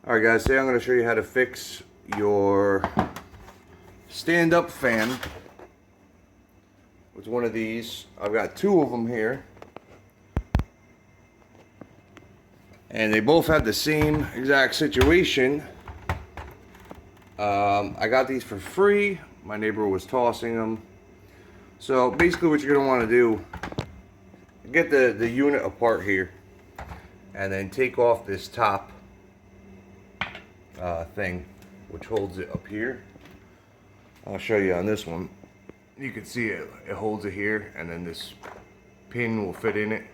Alright guys, today I'm going to show you how to fix your stand-up fan with one of these. I've got two of them here. And they both have the same exact situation. I got these for free. My neighbor was tossing them. So basically what you're going to want to do, get the unit apart here. And then take off this top thing, which holds it up here. I'll show you on this one. You can see it holds it here, and then this pin will fit in it.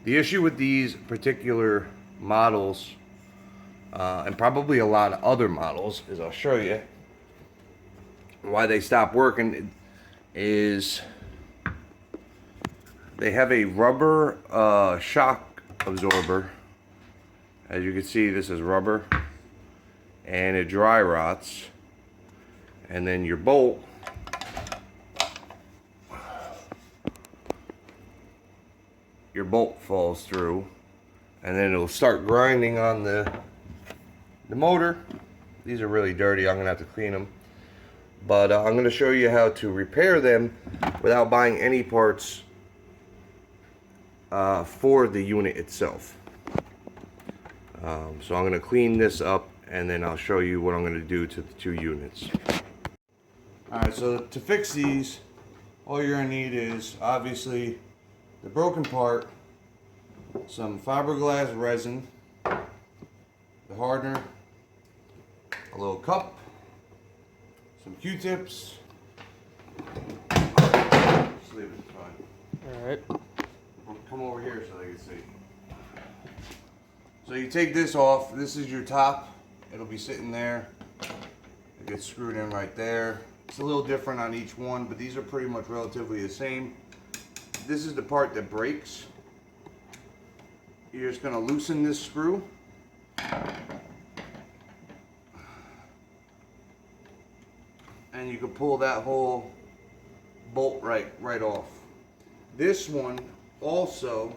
The issue with these particular models, and probably a lot of other models, is I'll show you why they stop working, is they have a rubber shock absorber. As you can see, this is rubber, and it dry rots, and then your bolt falls through, and then it'll start grinding on the motor. These are really dirty. I'm gonna have to clean them, but I'm gonna show you how to repair them without buying any parts for the unit itself. So I'm going to clean this up, and then I'll show you what I'm going to do to the two units. Alright, so to fix these, all you're going to need is obviously the broken part, some fiberglass resin, the hardener, a little cup, some Q-tips. Just leave it, fine. Alright. Come over here so they can see. So you take this off. This is your top. It'll be sitting there. It gets screwed in right there. It's a little different on each one, but these are pretty much relatively the same. This is the part that breaks. You're just going to loosen this screw. And you can pull that whole bolt right off. This one also,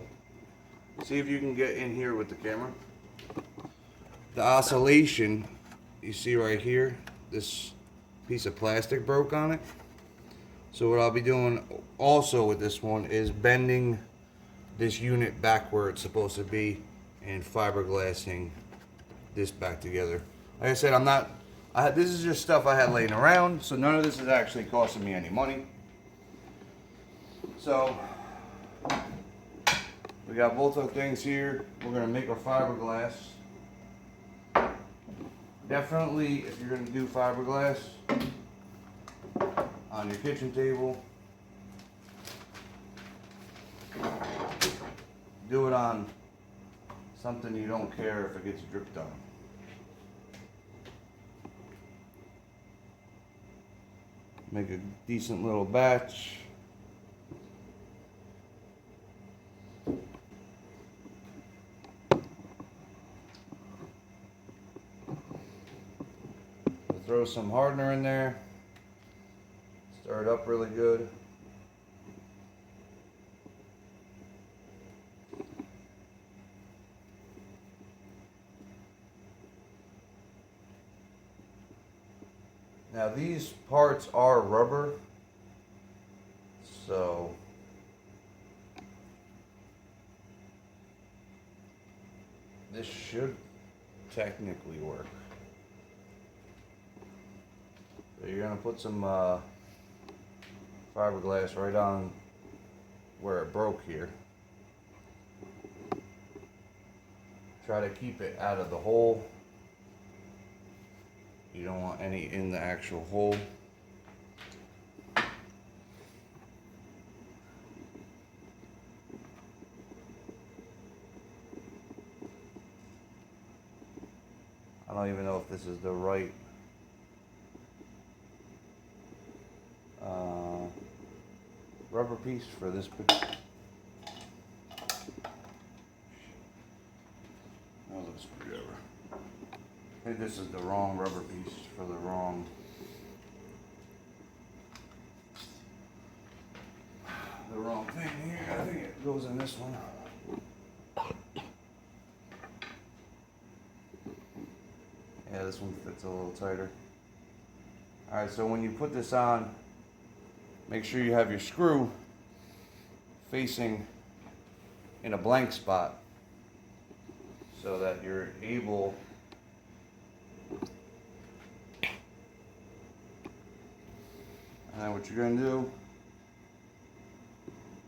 see if you can get in here with the camera. The oscillation, you see right here, this piece of plastic broke on it. So what I'll be doing also with this one is bending this unit back where it's supposed to be and fiberglassing this back together. Like I said, this is just stuff I had laying around, so none of this is actually costing me any money. So we got both of things here. We're going to make our fiberglass. Definitely, if you're going to do fiberglass on your kitchen table, do it on something you don't care if it gets dripped on. Make a decent little batch. Throw some hardener in there, stir it up really good. Now these parts are rubber, so this should technically work. So you're going to put some fiberglass right on where it broke here. Try to keep it out of the hole. You don't want any in the actual hole. I don't even know if this is the right rubber piece for this. Another screwdriver. I think this is the wrong rubber piece for the wrong. The wrong thing here. I think it goes in this one. Yeah, this one fits a little tighter. Alright, so when you put this on, make sure you have your screw facing in a blank spot so that you're able and then what you're going to do,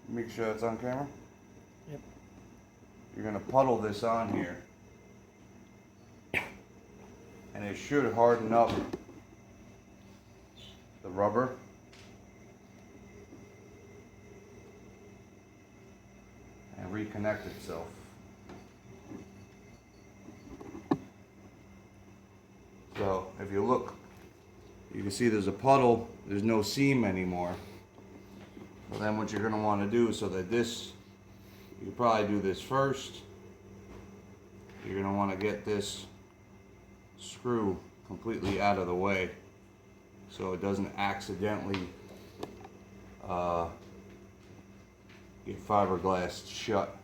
make sure it's on camera. Yep. You're going to puddle this on here and it should harden up the rubber. And reconnect itself. So if you look, you can see there's a puddle, there's no seam anymore. So then what you're going to want to do so that this, you can probably do this first. You're going to want to get this screw completely out of the way so it doesn't accidentally get fiberglass shut.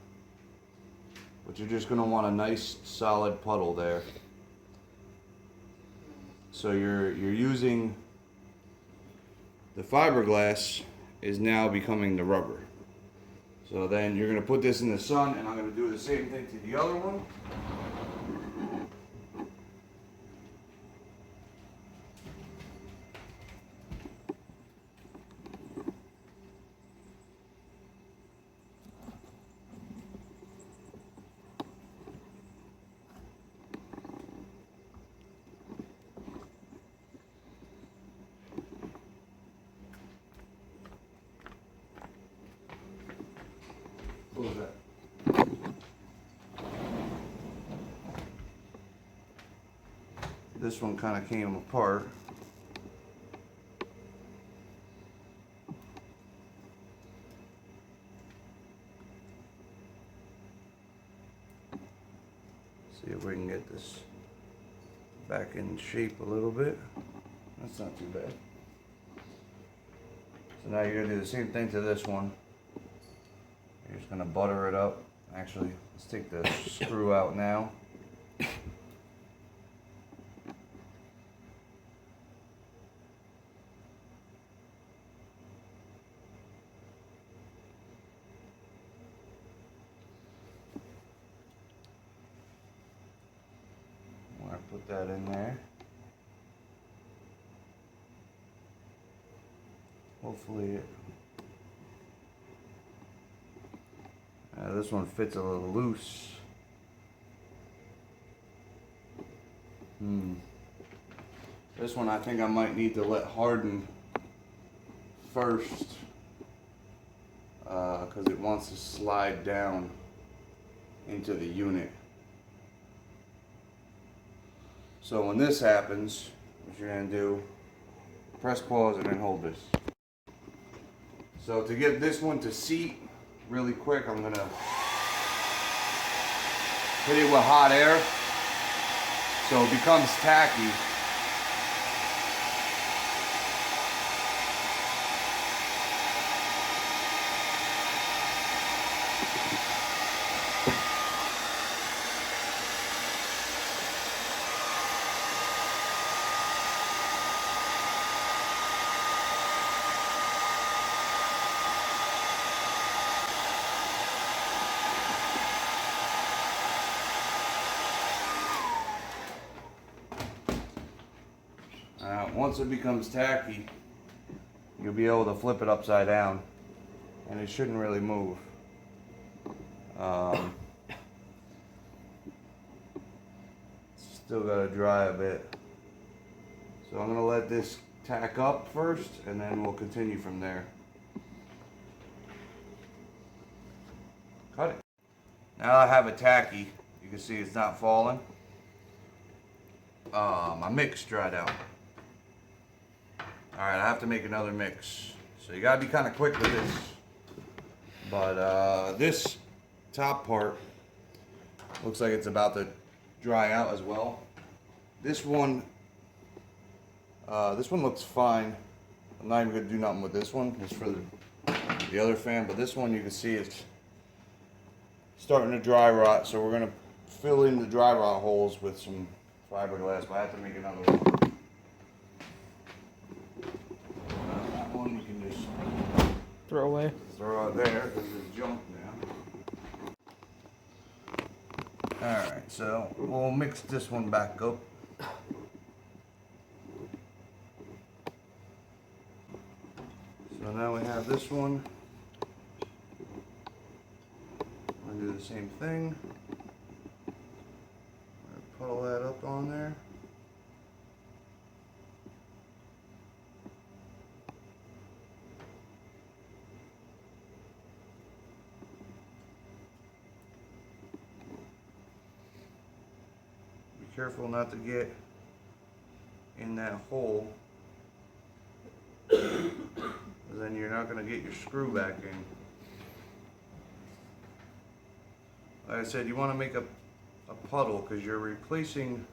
But you're just going to want a nice solid puddle there. So you're using the fiberglass is now becoming the rubber. So then you're going to put this in the sun, and I'm going to do the same thing to the other one. What was that? This one kind of came apart. See if we can get this back in shape a little bit. That's not too bad. So now you're going to do the same thing to this one. You're just going to butter it up. Actually, let's take the screw out now. I'm going to put that in there. Hopefully it... this one fits a little loose. This one I think I might need to let harden first because it wants to slide down into the unit. So when this happens, what you're going to do, press pause and then hold this. So to get this one to seat really quick, I'm gonna hit it with hot air so it becomes tacky. Once it becomes tacky, you'll be able to flip it upside down and it shouldn't really move. Still got to dry a bit. So I'm going to let this tack up first and then we'll continue from there. Cut it. Now I have it tacky. You can see it's not falling. My mix dried out. Alright, I have to make another mix. So you gotta be kind of quick with this. But this top part looks like it's about to dry out as well. This one looks fine. I'm not even gonna do nothing with this one. It's for the other fan, but this one you can see it's starting to dry rot. So we're gonna fill in the dry rot holes with some fiberglass, but I have to make another one. That one we can just Throw away. throw out there because it's junk now. Alright, so we'll mix this one back up. So now we have this one. I'm going to do the same thing. Puddle that up on there. Be careful not to get in that hole, because then you're not going to get your screw back in. Like I said, you want to make a puddle because you're replacing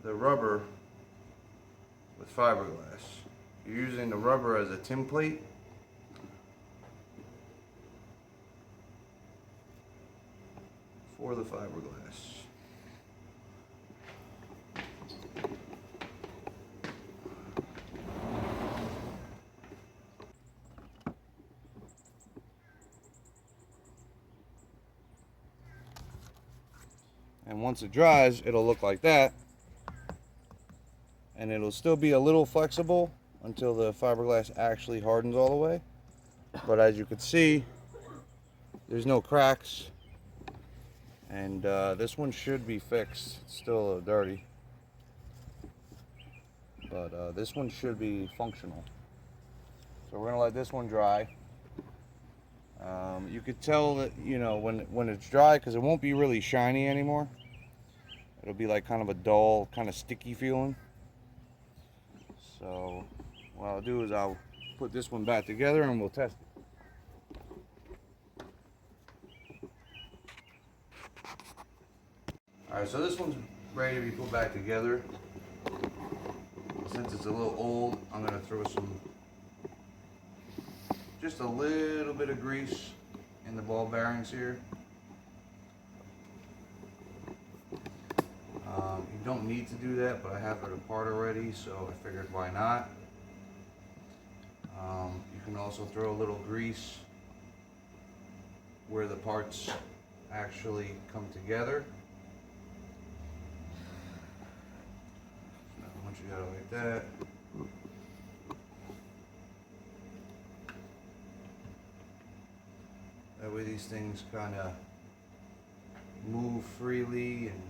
the rubber with fiberglass. You're using the rubber as a template. For the fiberglass. And once it dries, it'll look like that. And it'll still be a little flexible until the fiberglass actually hardens all the way. But as you can see, there's no cracks. And this one should be fixed. It's still a little dirty. But this one should be functional. So we're gonna let this one dry. You could tell that, you know, when it's dry, because it won't be really shiny anymore. It'll be like kind of a dull, kind of sticky feeling. So what I'll do is I'll put this one back together and we'll test it. Alright, so this one's ready to be put back together. Since it's a little old, I'm going to throw just a little bit of grease in the ball bearings here. You don't need to do that, but I have it apart already, so I figured why not. You can also throw a little grease where the parts actually come together. So once you got it like that, that way these things kind of move freely and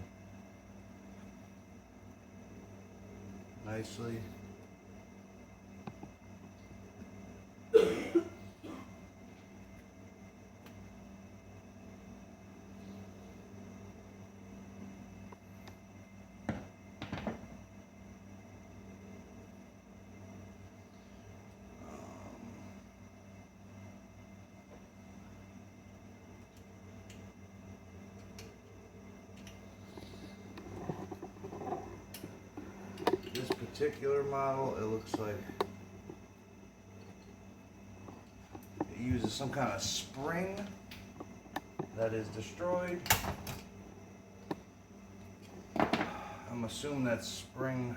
nicely. This particular model, it looks like it uses some kind of spring that is destroyed. I'm assuming that spring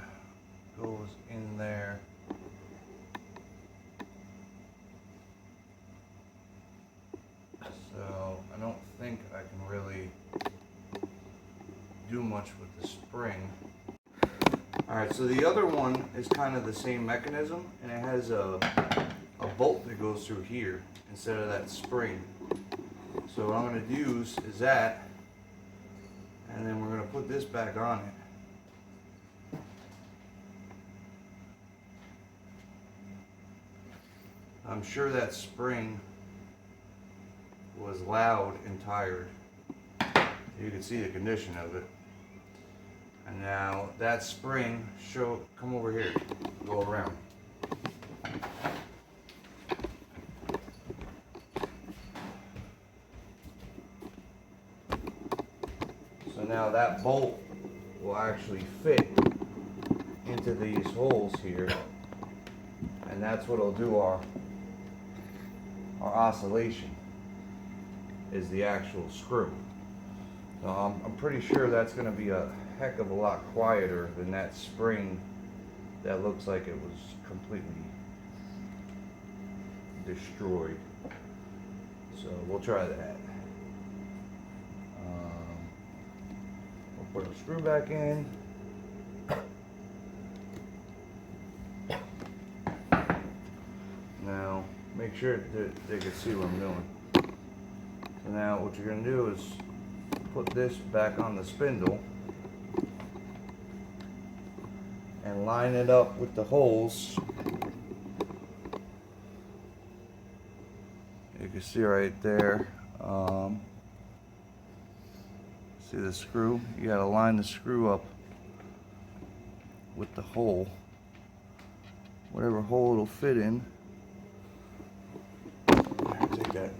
goes in there. So I don't think I can really do much with the spring. Alright, so the other one is kind of the same mechanism, and it has a bolt that goes through here instead of that spring. So what I'm going to use is that, and then we're going to put this back on it. I'm sure that spring was loud and tired. You can see the condition of it. And now that spring, come over here, go around. So now that bolt will actually fit into these holes here, and that's what will do our oscillation, is the actual screw. I'm pretty sure that's going to be a heck of a lot quieter than that spring that looks like it was completely destroyed. So we'll try that. We'll put a screw back in. Now make sure that they can see what I'm doing. So now what you're going to do is put this back on the spindle and line it up with the holes. You can see right there. See the screw? You got to line the screw up with the hole, whatever hole it'll fit in. Take that.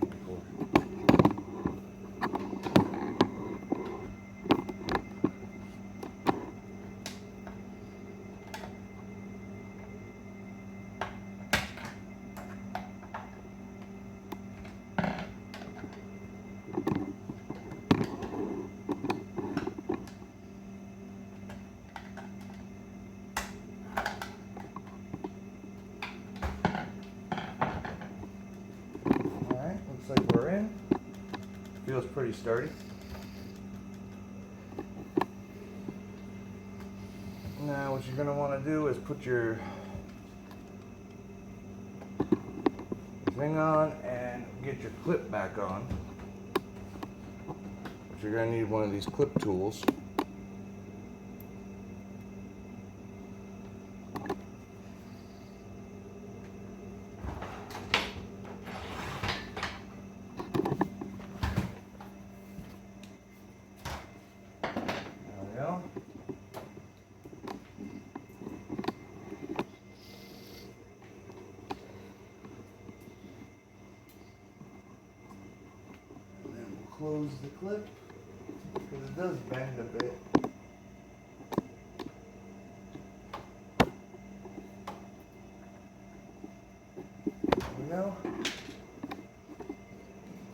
Looks like we're in. Feels pretty sturdy. Now what you're going to want to do is put your thing on and get your clip back on. But you're going to need one of these clip tools. Close the clip because it does bend a bit. There we go.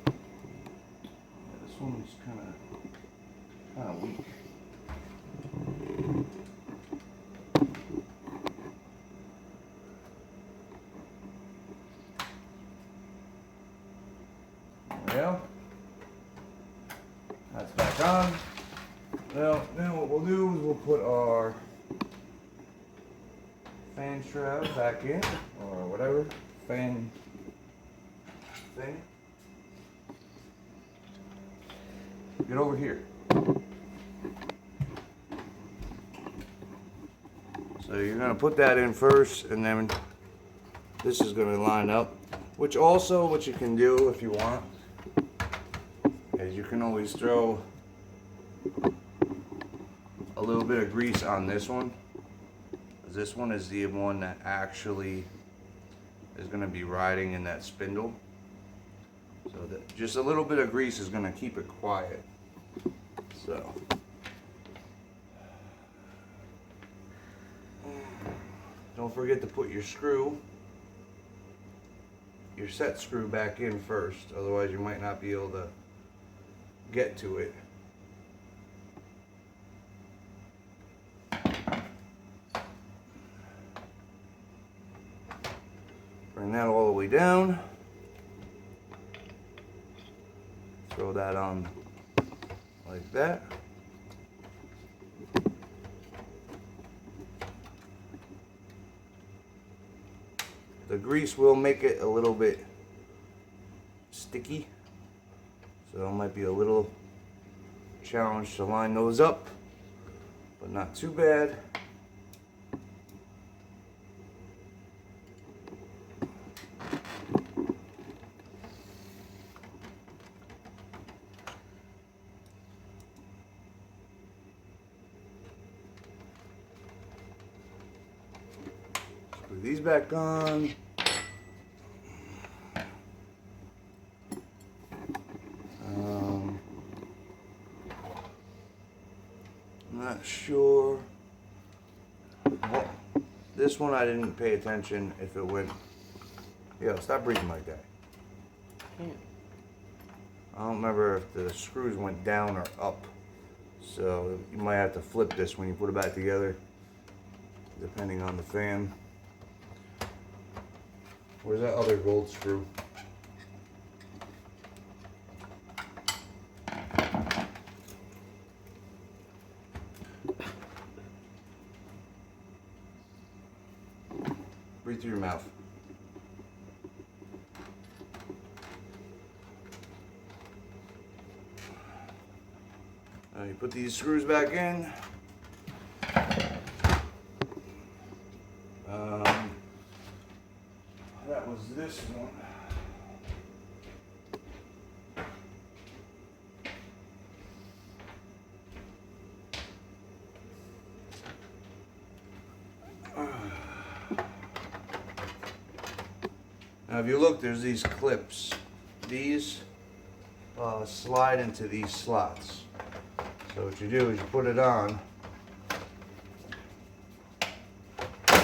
Yeah, this one's kind of weak. There we go. That's back on. Now what we'll do is we'll put our fan shroud back in, or whatever fan thing. Get over here. So you're going to put that in first, and then this is going to line up. Which also, what you can do if you want, you can always throw a little bit of grease on this one. This one is the one that actually is going to be riding in that spindle. So that just a little bit of grease is going to keep it quiet. So don't forget to put your set screw back in first, otherwise you might not be able to get to it. Bring that all the way down. Throw that on like that. The grease will make it a little bit sticky, so it might be a little challenge to line those up, but not too bad. Put these back on. Not sure. Well, this one I didn't pay attention if it went. Yo, stop breathing like that. Can't. I don't remember if the screws went down or up. So you might have to flip this when you put it back together, depending on the fan. Where's that other gold screw? Breathe through your mouth. Now you put these screws back in. That was this one. Now if you look, there's these clips. These slide into these slots. So what you do is you put it on and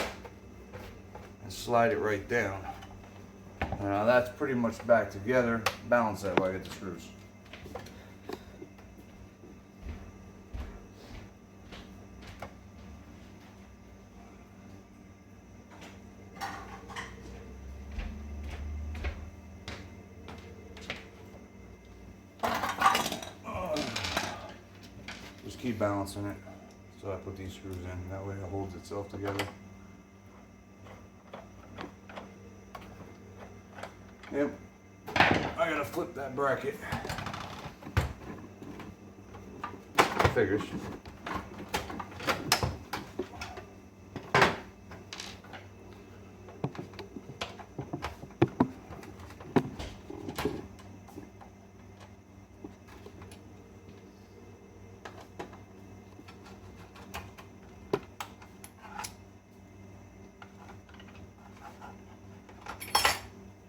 slide it right down. Now that's pretty much back together. Balance that while I get the screws. Just keep balancing it. So I put these screws in. That way it holds itself together. Yep. I gotta flip that bracket. Figures.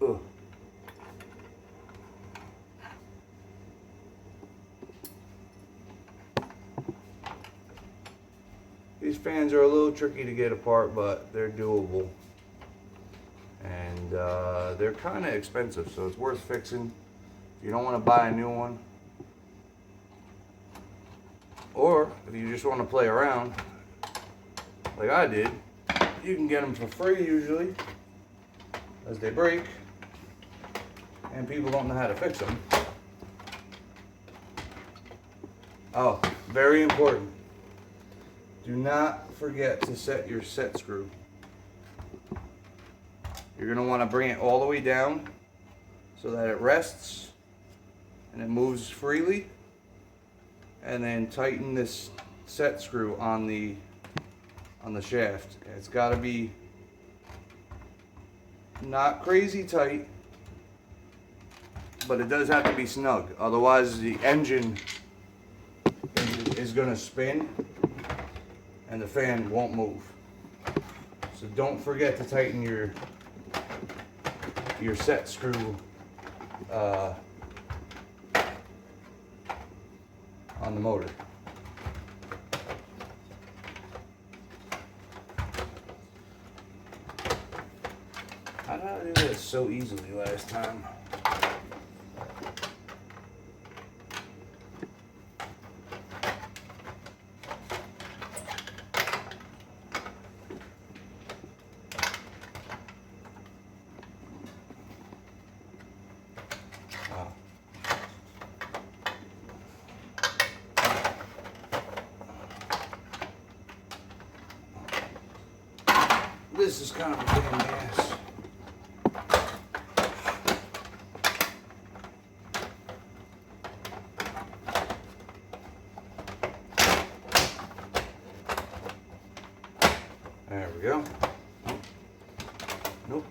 Ugh. These fans are a little tricky to get apart, but they're doable. And they're kind of expensive, so it's worth fixing. If you don't want to buy a new one, or if you just want to play around, like I did, you can get them for free usually, as they break, and people don't know how to fix them. Oh, very important. Do not forget to set your set screw. You're going to want to bring it all the way down so that it rests and it moves freely. And then tighten this set screw on the shaft. It's got to be not crazy tight, but it does have to be snug. Otherwise the engine is going to spin and the fan won't move. So don't forget to tighten your set screw on the motor. How did I do this so easily last time? This is kind of a pain in the ass. There we go. Nope.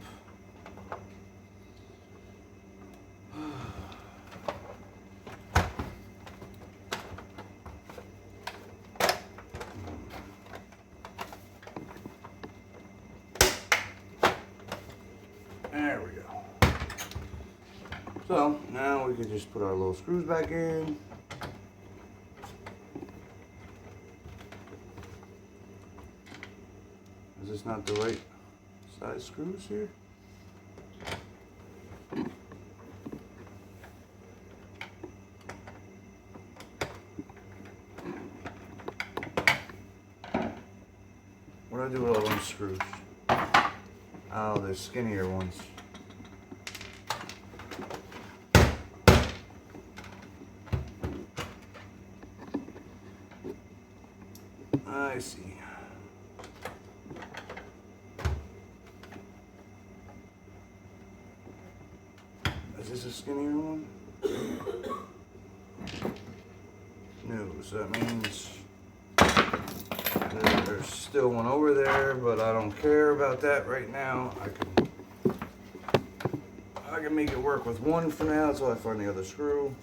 There we go. So now we can just put our little screws back in. Is this not the right size screws here? What do I do with all those screws? Oh, they're skinnier ones. I see. Is this a skinnier one? No, so that means there's still one over there, but I don't care about that right now. I can make it work with one for now until I find the other screw.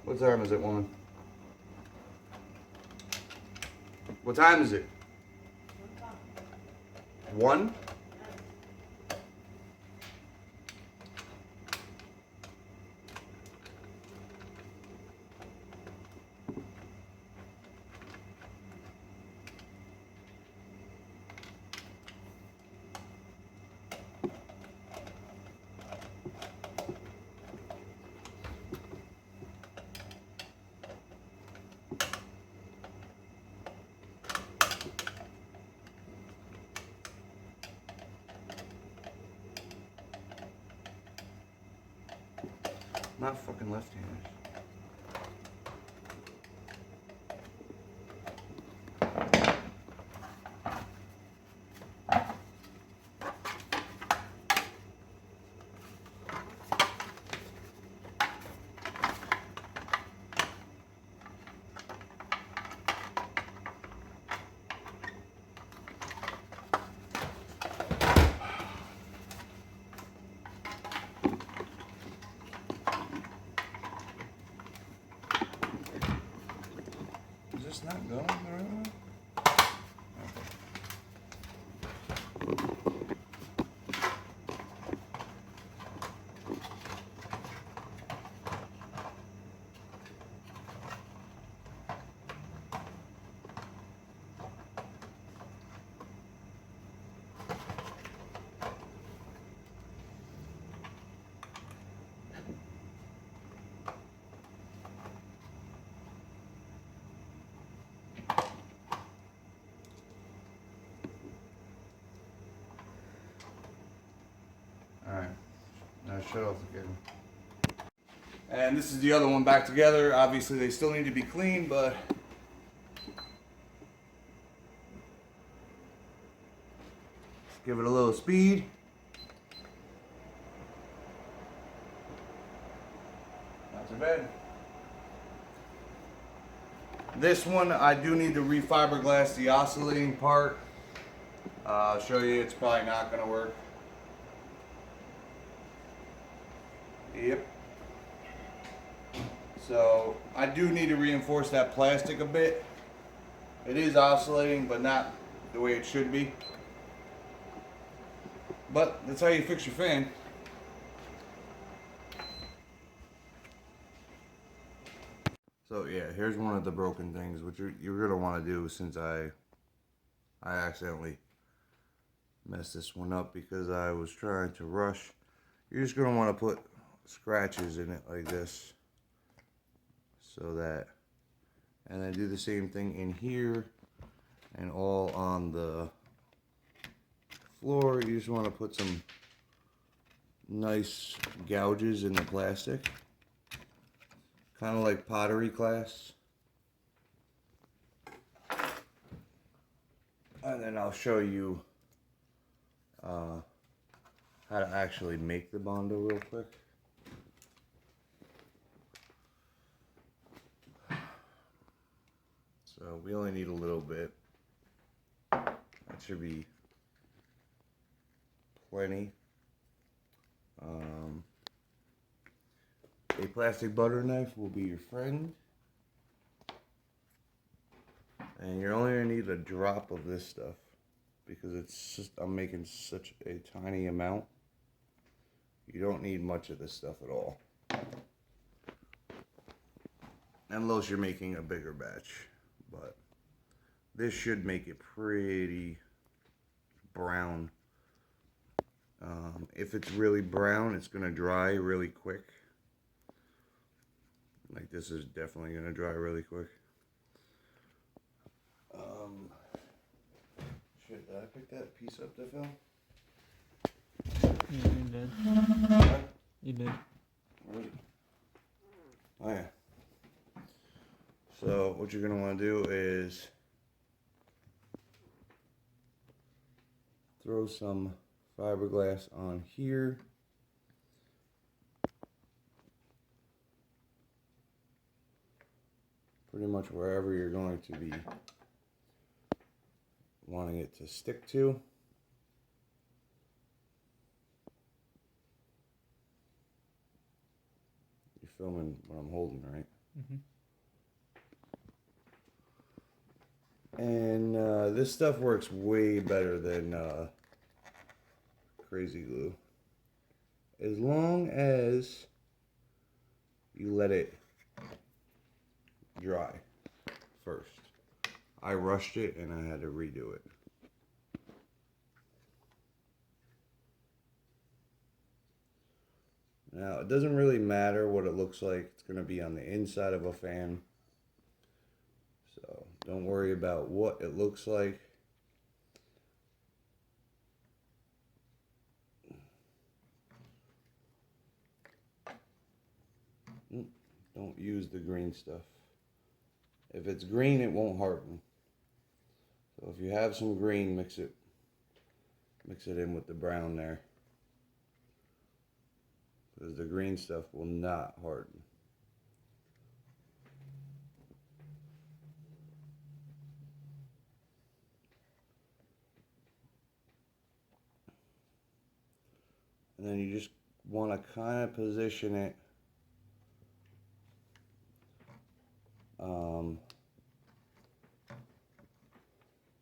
What time is it, woman? What time is it? 1? Not fucking left-handed. Is this not going the right way? Alright, now shut off again. And this is the other one back together. Obviously they still need to be cleaned, but give it a little speed. Not too bad. This one I do need to re-fiberglass the oscillating part. I'll show you, it's probably not going to work. Yep. So I do need to reinforce that plastic a bit. It is oscillating, but not the way it should be. But that's how you fix your fan. So yeah, here's one of the broken things, which you're gonna want to do, since I accidentally messed this one up because I was trying to rush. You're just gonna want to put scratches in it like this, so that, and then do the same thing in here and all on the floor. You just want to put some nice gouges in the plastic, kind of like pottery class. And then I'll show you how to actually make the Bondo real quick. So we only need a little bit. That should be plenty. A plastic butter knife will be your friend. And you're only going to need a drop of this stuff, because it's just, I'm making such a tiny amount. You don't need much of this stuff at all. Unless you're making a bigger batch. But this should make it pretty brown. If it's really brown, it's going to dry really quick. Like this is definitely going to dry really quick. Shit, did I pick that piece up to film? Yeah, you did. Huh? You did. Where is it? Oh yeah. So what you're going to want to do is throw some fiberglass on here. Pretty much wherever you're going to be wanting it to stick to. You're filming what I'm holding, right? Mm-hmm. And this stuff works way better than Crazy Glue. As long as you let it dry first. I rushed it and I had to redo it. Now, it doesn't really matter what it looks like. It's going to be on the inside of a fan. So, don't worry about what it looks like. Don't use the green stuff. If it's green, it won't harden. So if you have some green, mix it in with the brown there. Because the green stuff will not harden. And then you just want to kind of position it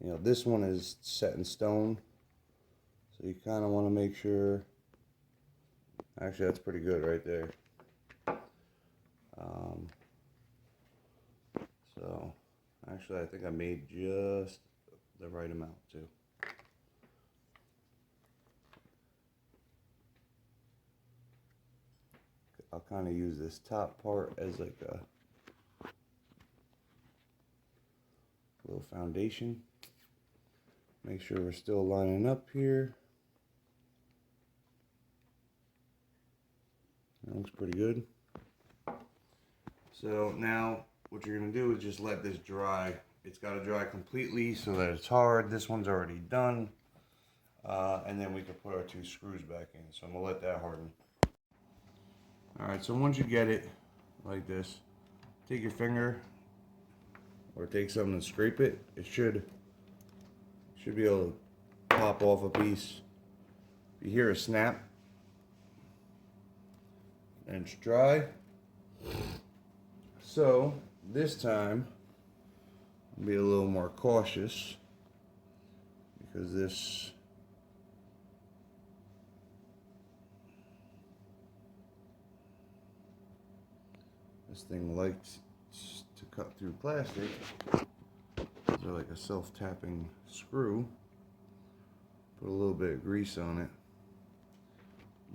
you know, this one is set in stone, so you kind of want to make sure. Actually, that's pretty good right there. So actually, I think I made just the right amount too. I'll kind of use this top part as like a little foundation. Make sure we're still lining up here. That looks pretty good. So now what you're going to do is just let this dry. It's got to dry completely so that it's hard. This one's already done. And then we can put our 2 screws back in. So I'm going to let that harden. Alright, so once you get it like this, take your finger or take something and scrape it. It should be able to pop off a piece. If you hear a snap and it's dry. So this time I'll be a little more cautious because this thing likes to cut through plastic. They're like a self-tapping screw. Put a little bit of grease on it.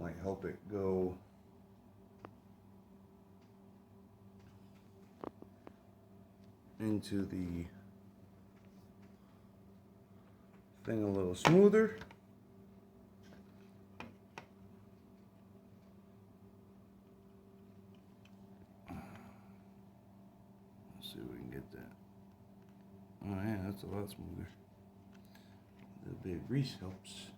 Might help it go into the thing a little smoother. Let's see if we can get that. Oh yeah, that's a lot smoother. A little bit of grease helps.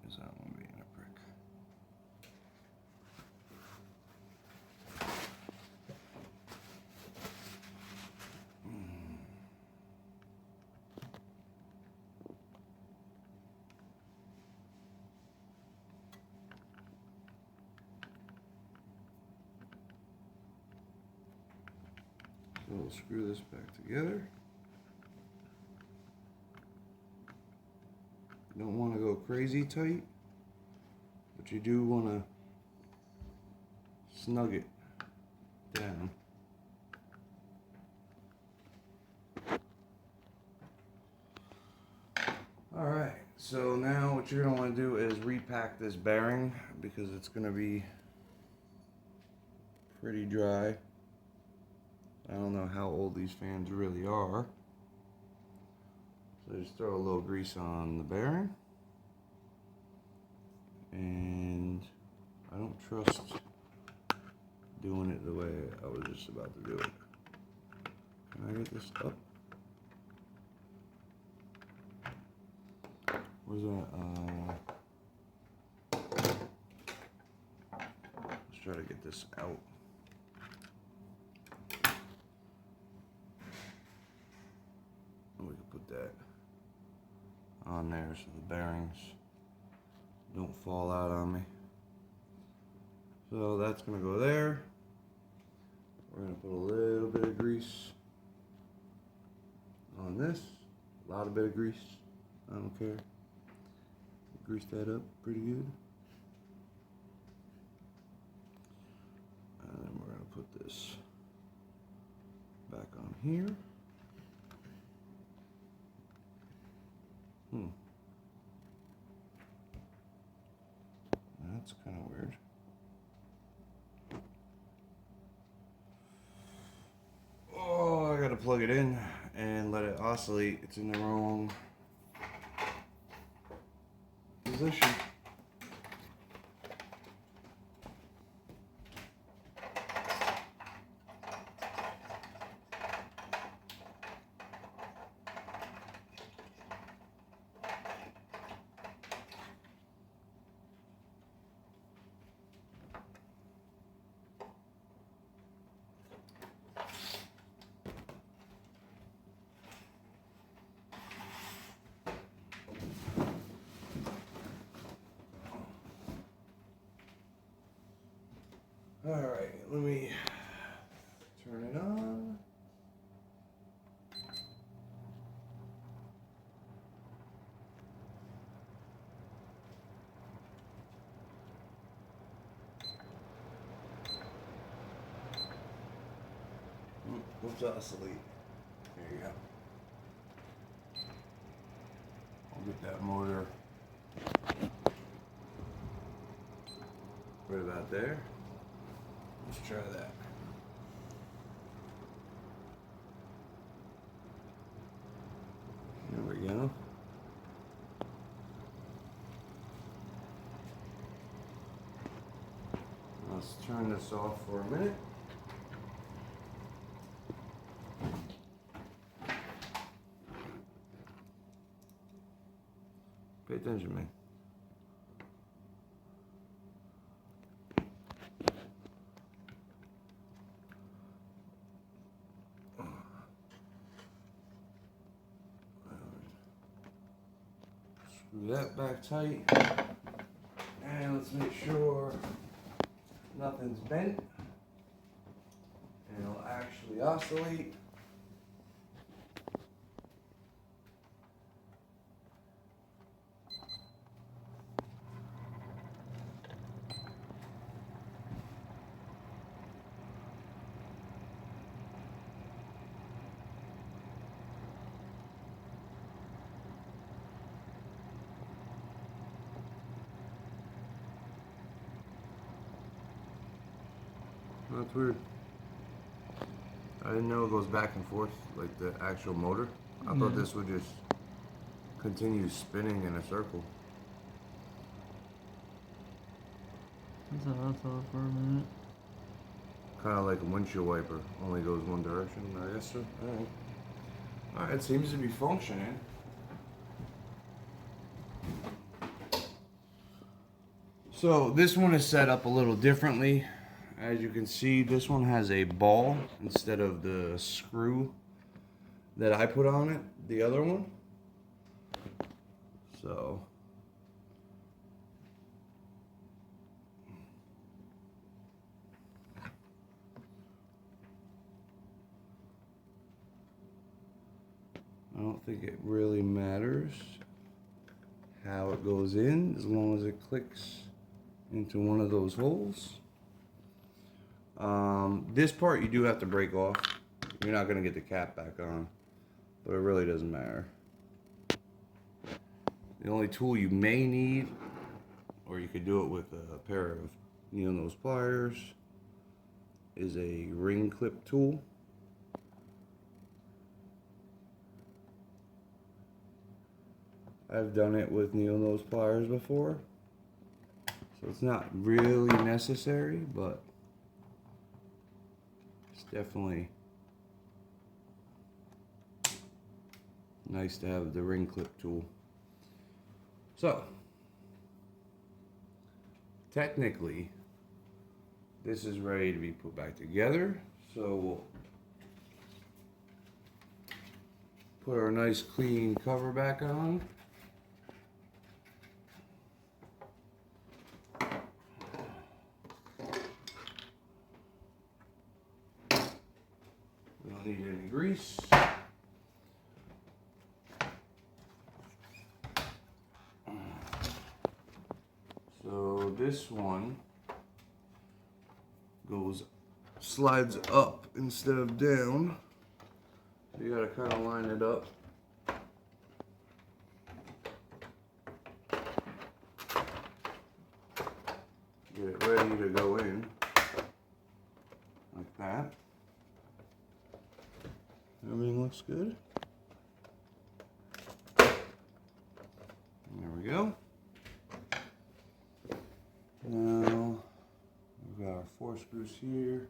Is that one being a prick? So we'll screw this back together. You don't want to go crazy tight, but you do want to snug it down. Alright, so now what you're going to want to do is repack this bearing because it's going to be pretty dry. I don't know how old these fans really are. So just throw a little grease on the bearing. And I don't trust doing it the way I was just about to do it. Can I get this up? Where's that? Let's try to get this out. We can put that on there so the bearings don't fall out on me. So that's gonna go there. We're gonna put a little bit of grease on this. A lot of bit of grease. I don't care. Grease that up pretty good. And then we're gonna put this back on here. That's kind of weird. Oh, I gotta plug it in and let it oscillate. It's in the wrong position. Alright, let me turn it on. Let's oscillate. There you go. I'll get that motor right about there. Let's try that. There we go. Let's turn this off for a minute. Pay attention, man. Screw that back tight. And let's make sure nothing's bent. And it'll actually oscillate. That's weird. I didn't know it goes back and forth like the actual motor. I thought this would just continue spinning in a circle. That's what I thought for a minute. Kind of like a windshield wiper, only goes one direction, I guess so. Alright. Alright, it seems to be functioning. So this one is set up a little differently. As you can see, this one has a ball instead of the screw that I put on it, the other one. So don't think it really matters how it goes in, as long as it clicks into one of those holes. This part you do have to break off. You're not going to get the cap back on, but it really doesn't matter. The only tool you may need, or you could do it with a pair of needle nose pliers, is a ring clip tool. I've done it with needle nose pliers before, so it's not really necessary, but it's definitely nice to have the ring clip tool. So, technically, this is ready to be put back together. So we'll put our nice clean cover back on. We don't need any grease. So this one slides up instead of down. So you gotta kind of line it up. Get it ready to go in, like that. Everything looks good. There we go. Now we've got our 4 screws here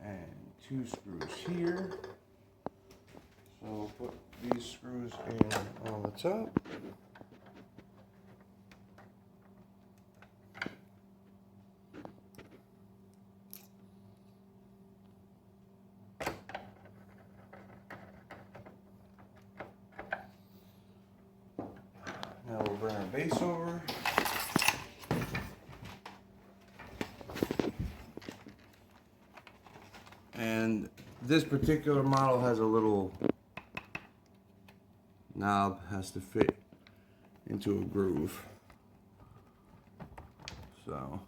and 2 screws here. So we'll put these screws in on the top. Now we'll bring our base over. And this particular model has a little knob, has to fit into a groove. So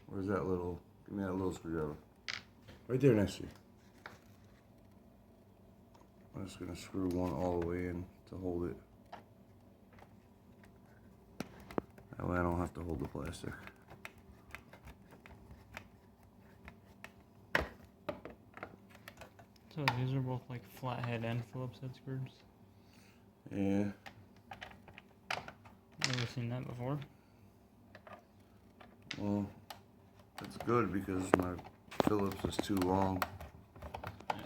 where's that little, give me that little screwdriver. Right there next to you. I'm just gonna screw one all the way in to hold it. That way I don't have to hold the plastic. So these are both like flathead and Phillips head screws. Yeah. Never seen that before. Well, it's good because my Phillips is too long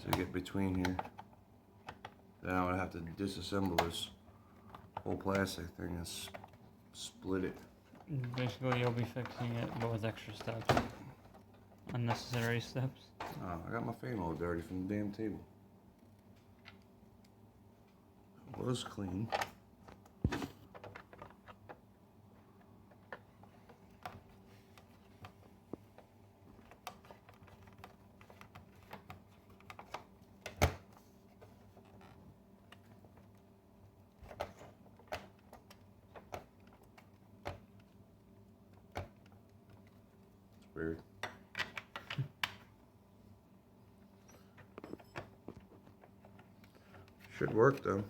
to get between here. Then I would have to disassemble this whole plastic thing and split it. Basically, you'll be fixing it, but with extra steps. Unnecessary steps. Oh, I got my fan all dirty from the damn table. It was clean. It's weird. Should work though.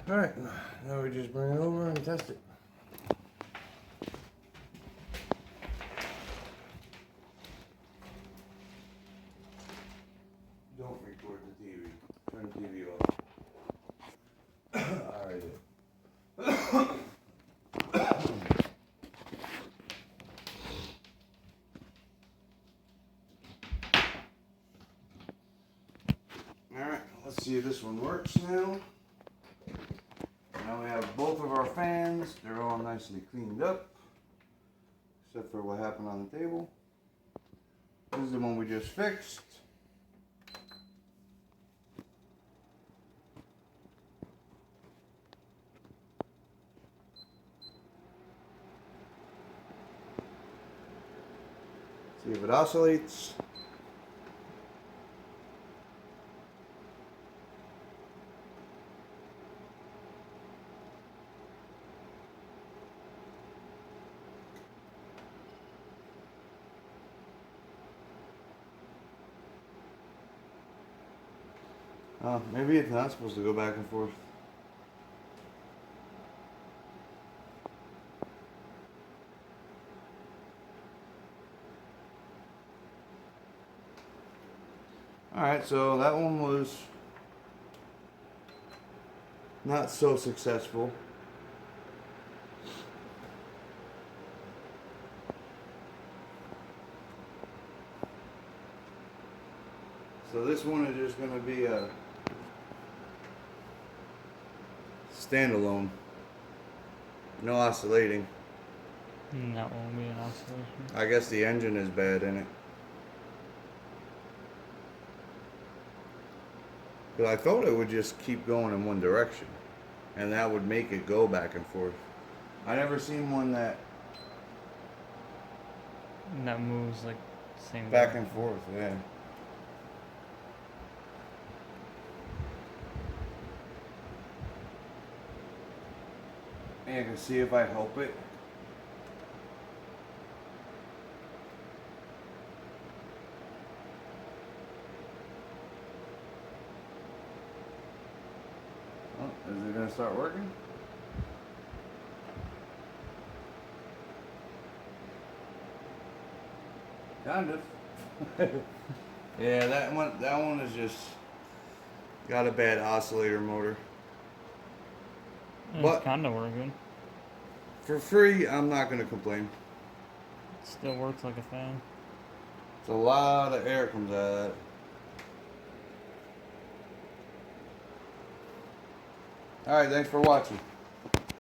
Alright, now we just bring it over and test it. Don't record the TV. Turn the TV off. Alright. Alright, let's see if this one works now. Now we have both of our fans. They're all nicely cleaned up, except for what happened on the table. This is the one we just fixed. See if it oscillates. Maybe it's not supposed to go back and forth. Alright, so that one was not so successful. So this one is just going to be a standalone, no oscillating. That won't be an oscillation. I guess the engine is bad in it. But I thought it would just keep going in one direction, and that would make it go back and forth. I never seen one that And that moves like the same back way. and forth, yeah. And you can see if I help it. Oh, is it gonna start working? Kind of. Yeah, that one is just got a bad oscillator motor. But- It's kind of working. For free, I'm not gonna complain. It still works like a fan. It's a lot of air comes out of that. Alright, thanks for watching.